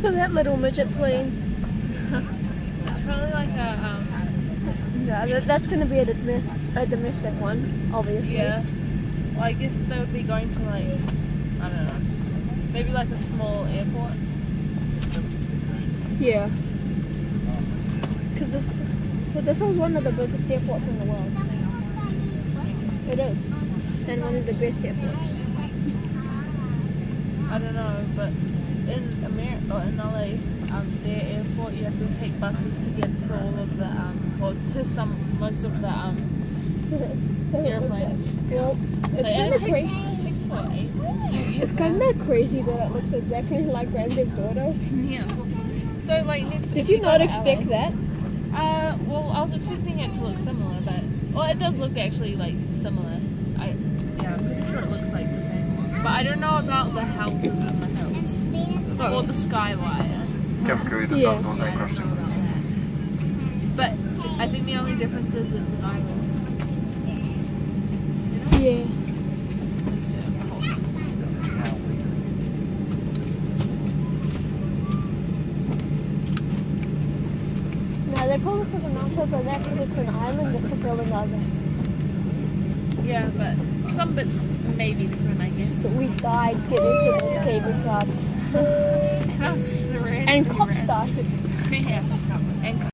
Look at that little midget plane. It's probably like a Yeah, that's going to be a domestic one, obviously. yeah. Well, I guess they would be going to like, I don't know, maybe like a small airport. Yeah. Because this is one of the biggest airports in the world. It is. And one of the best airports. I don't know, but in America or in LA, their airport, you have to take buses to get to all of the or to most of the airplanes. Well, It takes 4 8 minutes to get it's kind of crazy that it looks exactly like Grand Theft Auto. Yeah. So like, Did you not expect that? Well, I was expecting it to look similar, but well, it does look actually like similar. I was pretty sure it looks like the same. But I don't know about the houses in the hills or the skywire. Yeah. But I think the only difference is it's an island. Yeah. It's a whole. No, they probably put the mountains like that because it's an island just to fill the other. Yeah, but some bits may be different, I guess. But we died getting into those cable cars. That was just a random And cops started. yeah. And